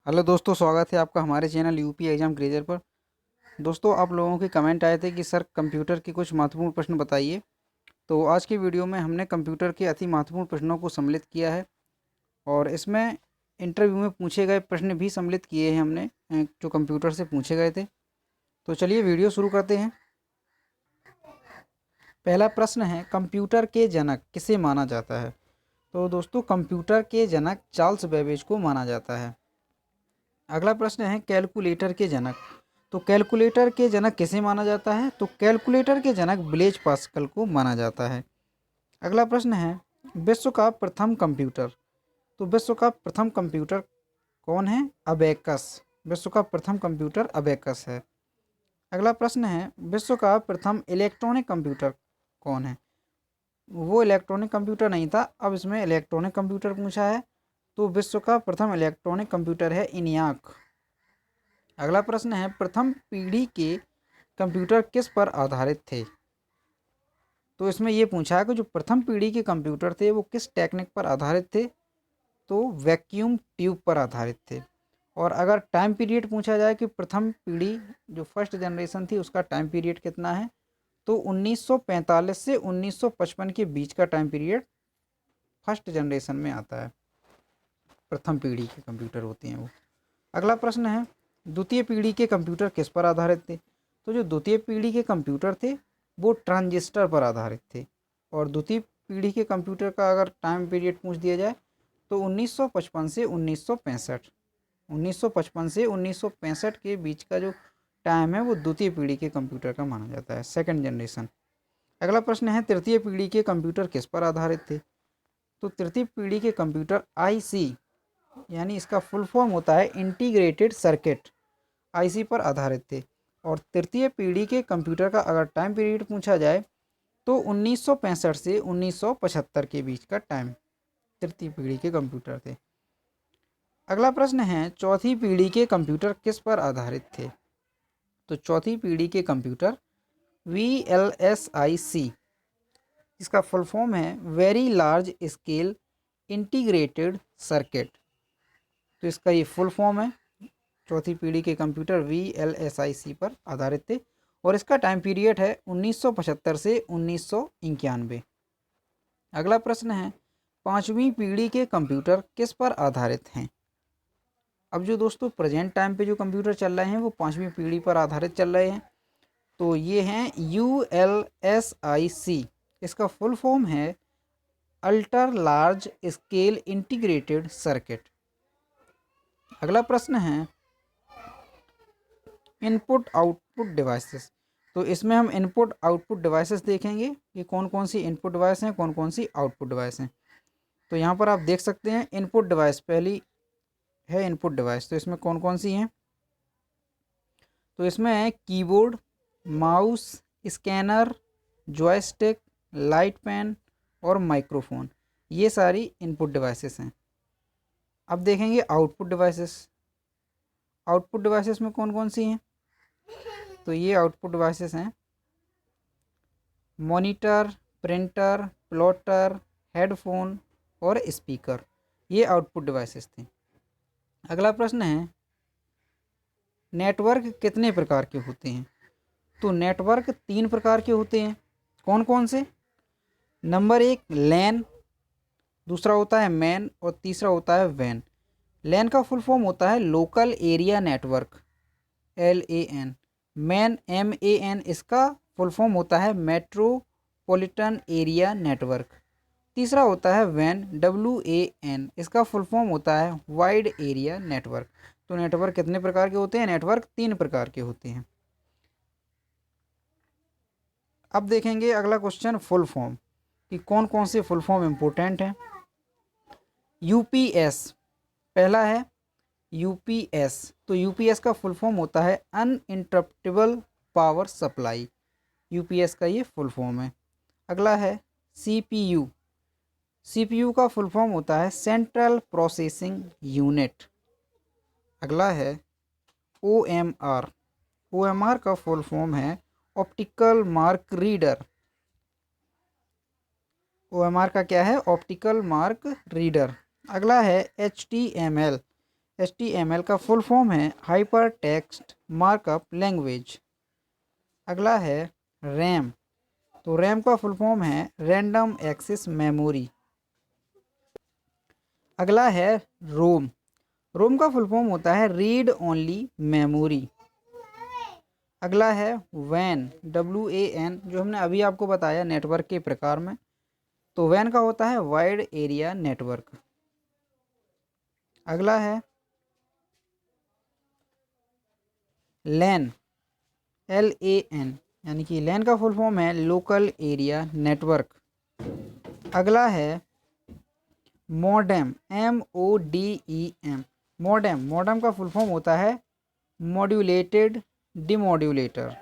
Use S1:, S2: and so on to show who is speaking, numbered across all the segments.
S1: Hello दोस्तों, स्वागत है आपका हमारे चैनल यूपी एग्ज़ाम क्रेजर पर। दोस्तों, आप लोगों के कमेंट आए थे कि सर कंप्यूटर के कुछ महत्वपूर्ण प्रश्न बताइए। तो आज की वीडियो में हमने कंप्यूटर के अति महत्वपूर्ण प्रश्नों को सम्मिलित किया है और इसमें इंटरव्यू में पूछे गए प्रश्न भी सम्मिलित किए हैं हमने, जो कंप्यूटर से पूछे गए थे। तो चलिए वीडियो शुरू करते हैं। पहला प्रश्न है, कंप्यूटर के जनक किसे माना जाता है? तो दोस्तों, कंप्यूटर के जनक चार्ल्स बेबेज को माना जाता है। अगला प्रश्न है, कैलकुलेटर के जनक। तो कैलकुलेटर के जनक किसे माना जाता है? तो कैलकुलेटर के जनक ब्लेज पास्कल को माना जाता है। अगला प्रश्न है, विश्व का प्रथम कंप्यूटर। तो विश्व का प्रथम कंप्यूटर कौन है? अबेकस। विश्व का प्रथम कंप्यूटर अबेकस है। अगला प्रश्न है, विश्व का प्रथम इलेक्ट्रॉनिक कंप्यूटर कौन है? वो इलेक्ट्रॉनिक कंप्यूटर नहीं था, अब इसमें इलेक्ट्रॉनिक कंप्यूटर पूछा है। तो विश्व का प्रथम इलेक्ट्रॉनिक कंप्यूटर है इनियाक। अगला प्रश्न है, प्रथम पीढ़ी के कंप्यूटर किस पर आधारित थे? तो इसमें ये पूछा है कि जो प्रथम पीढ़ी के कंप्यूटर थे वो किस टेक्निक पर आधारित थे? तो वैक्यूम ट्यूब पर आधारित थे। और अगर टाइम पीरियड पूछा जाए कि प्रथम पीढ़ी जो फर्स्ट जनरेशन थी उसका टाइम पीरियड कितना है, तो 1945 से 1955 के बीच का टाइम पीरियड फर्स्ट जनरेशन में आता है। प्रथम पीढ़ी के कंप्यूटर होते हैं वो। अगला प्रश्न है, द्वितीय पीढ़ी के कंप्यूटर किस पर आधारित थे? तो जो द्वितीय पीढ़ी के कंप्यूटर थे वो ट्रांजिस्टर पर आधारित थे। और द्वितीय पीढ़ी के कंप्यूटर का अगर टाइम पीरियड पूछ दिया जाए तो 1955 से 1965, 1955 से 1965 के बीच का जो टाइम है वो द्वितीय पीढ़ी के कंप्यूटर का माना जाता है, सेकंड जनरेशन। अगला प्रश्न है, तृतीय पीढ़ी के कंप्यूटर किस पर आधारित थे? तो तृतीय पीढ़ी के कंप्यूटर आईसी, यानी इसका फुल फॉर्म होता है इंटीग्रेटेड सर्किट, आईसी पर आधारित थे। और तृतीय पीढ़ी के कंप्यूटर का अगर टाइम पीरियड पूछा जाए तो 1965 से 1975 के बीच का टाइम तृतीय पीढ़ी के कंप्यूटर थे। अगला प्रश्न है, चौथी पीढ़ी के कंप्यूटर किस पर आधारित थे? तो चौथी पीढ़ी के कंप्यूटर VLSIC, इसका फुल फॉर्म है very large scale integrated circuit. तो इसका ये फुल फॉर्म है, चौथी पीढ़ी के कंप्यूटर VLSIC पर आधारित थे। और इसका टाइम पीरियड है 1975 से 1991। अगला प्रश्न है, पांचवी पीढ़ी के कंप्यूटर किस पर आधारित हैं? अब जो दोस्तों प्रेजेंट टाइम पे जो कंप्यूटर चल रहे हैं वो पांचवी पीढ़ी पर आधारित चल रहे हैं। तो ये हैं ULSIC, इसका फुल फॉर्म है ultra large scale integrated circuit. अगला प्रश्न है, इनपुट आउटपुट डिवाइसेस। तो इसमें हम इनपुट आउटपुट डिवाइसेस देखेंगे कि कौन कौन सी इनपुट डिवाइस हैं, कौन कौन सी आउटपुट डिवाइस हैं। तो यहाँ पर आप देख सकते हैं इनपुट डिवाइस पहली है इनपुट डिवाइस। तो इसमें कौन कौन सी हैं? तो इसमें है keyboard, mouse, scanner, joystick, light pen और माइक्रोफोन। ये सारी इनपुट डिवाइसेस हैं। अब देखेंगे आउटपुट डिवाइसेस। आउटपुट डिवाइसेस में कौन कौन सी हैं? तो ये आउटपुट डिवाइसेस हैं मॉनिटर, प्रिंटर, प्लॉटर, हेडफोन और स्पीकर। ये आउटपुट डिवाइसेस थे। अगला प्रश्न है, नेटवर्क कितने प्रकार के होते हैं? तो नेटवर्क 3 प्रकार के होते हैं। कौन कौन से? नंबर 1 लैन, दूसरा होता है मैन और तीसरा होता है वैन। लैन का फुल फॉर्म होता है local area network, LAN। Man MAN, इसका फुल फॉर्म होता है मेट्रोपॉलिटन एरिया नेटवर्क। तीसरा होता है वैन, WAN, इसका फुल फॉर्म होता है वाइड एरिया नेटवर्क। तो नेटवर्क कितने प्रकार के होते हैं? नेटवर्क 3 प्रकार के होते हैं। अब देखेंगे अगला क्वेश्चन, फुल फॉर्म, कि कौन कौन से फुल फॉर्म इंपॉर्टेंट हैं। UPS पहला है, UPS। तो UPS का फुल फॉर्म होता है अनइंटरप्टेबल पावर सप्लाई। UPS का ये फुल फॉर्म है। अगला है CPU। CPU का फुल फॉर्म होता है सेंट्रल प्रोसेसिंग यूनिट। अगला है OMR। OMR का फुल फॉर्म है ऑप्टिकल मार्क रीडर। OMR का क्या है? Optical mark reader. अगला है HTML। HTML का फुल फॉर्म है हाइपर टेक्स्ट मार्कअप लैंग्वेज। अगला है रैम, तो रैम का फुल फॉर्म है रैंडम एक्सेस मेमोरी। अगला है रोम, रोम का फुल फॉर्म होता है रीड ओनली मेमोरी। अगला है वैन, WAN, जो हमने अभी आपको बताया नेटवर्क के प्रकार में, तो वैन का होता है वाइड एरिया नेटवर्क। अगला है लैन, LAN, यानी कि लैन का फुल फॉर्म है लोकल एरिया नेटवर्क। अगला है मॉडेम, MODEM, मॉडेम, मॉडेम का फुल फॉर्म होता है मॉड्यूलेटेड डिमॉड्यूलेटर,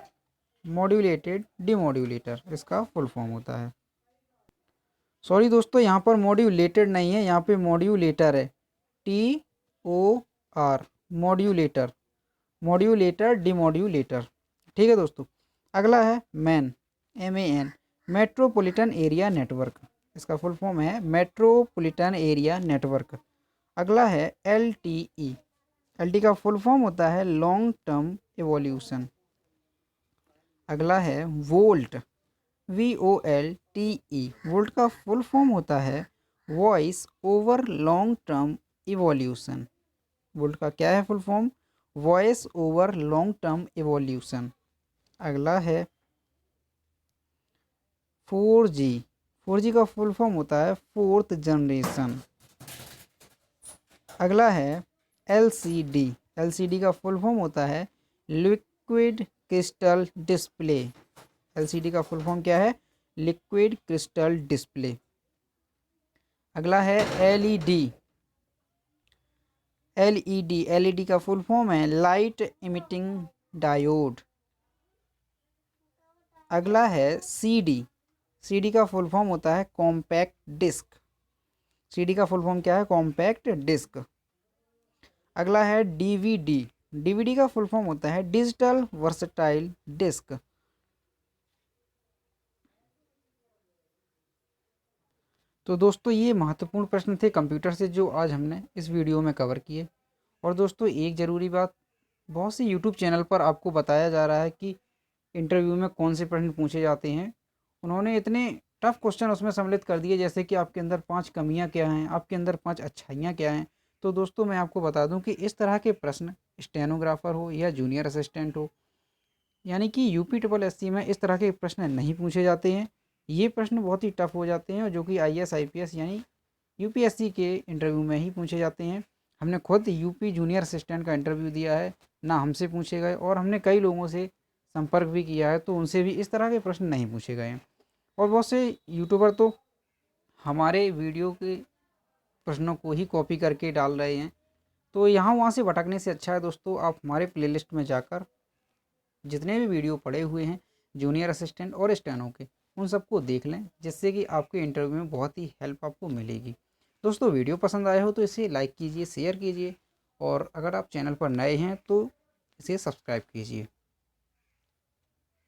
S1: मॉड्यूलेटेड डिमॉड्यूलेटर इसका फुल फॉर्म होता है। सॉरी दोस्तों, यहाँ पर मॉड्यूलेटेड नहीं है, यहाँ पे मॉड्यूलेटर है, TOR, मॉड्यूलेटर, मॉड्यूलेटर डिमॉड्यूलेटर। ठीक है दोस्तों। अगला है man, MAN, metropolitan area network, इसका फुल फॉर्म है मेट्रोपॉलिटन एरिया नेटवर्क। अगला है LTE, LTE का फुल फॉर्म होता है लॉन्ग टर्म इवोल्यूशन। अगला है वोल्ट, VOLTE, वोल्ट का फुल फॉर्म होता है voice over long term evolution. Volt का क्या है full form? Voice over long term evolution. अगला है 4G, 4G का फुल फॉर्म होता है फोर्थ जनरेशन। अगला है LCD, LCD का फुल फॉर्म होता है लिक्विड क्रिस्टल डिस्प्ले। LCD का फुल फॉर्म क्या है? Liquid crystal display. अगला है LED, LED का फुल फॉर्म है लाइट इमिटिंग डायोड। अगला है CD का फुल फॉर्म होता है कॉम्पैक्ट डिस्क। CD का फुल फॉर्म क्या है? Compact disc. अगला है DVD का फुल फॉर्म होता है डिजिटल वर्सटाइल डिस्क। तो दोस्तों ये महत्वपूर्ण प्रश्न थे कंप्यूटर से जो आज हमने इस वीडियो में कवर किए। और दोस्तों एक ज़रूरी बात, बहुत सी यूट्यूब चैनल पर आपको बताया जा रहा है कि इंटरव्यू में कौन से प्रश्न पूछे जाते हैं। उन्होंने इतने टफ क्वेश्चन उसमें सम्मिलित कर दिए, जैसे कि आपके अंदर 5 कमियां क्या हैं, आपके अंदर 5 अच्छाइयां क्या हैं। तो दोस्तों मैं आपको बता दूं कि इस तरह के प्रश्न स्टेनोग्राफर हो या जूनियर असिस्टेंट हो, यानी कि UPSSC में इस तरह के प्रश्न नहीं पूछे जाते हैं। ये प्रश्न बहुत ही टफ हो जाते हैं, जो कि IAS IPS यानी UPSC के इंटरव्यू में ही पूछे जाते हैं। हमने खुद UP जूनियर असिस्टेंट का इंटरव्यू दिया है, ना हमसे पूछे गए, और हमने कई लोगों से संपर्क भी किया है, तो उनसे भी इस तरह के प्रश्न नहीं पूछे गए हैं। और बहुत से यूट्यूबर तो हमारे वीडियो के प्रश्नों को ही कॉपी करके डाल रहे हैं। तो यहाँ वहाँ से भटकने से अच्छा है दोस्तों, आप हमारे प्लेलिस्ट में जाकर जितने भी वीडियो पड़े हुए हैं जूनियर असिस्टेंट और स्टेनो के, उन सबको देख लें, जिससे कि आपके इंटरव्यू में बहुत ही हेल्प आपको मिलेगी। दोस्तों वीडियो पसंद आया हो तो इसे लाइक कीजिए, शेयर कीजिए, और अगर आप चैनल पर नए हैं तो इसे सब्सक्राइब कीजिए।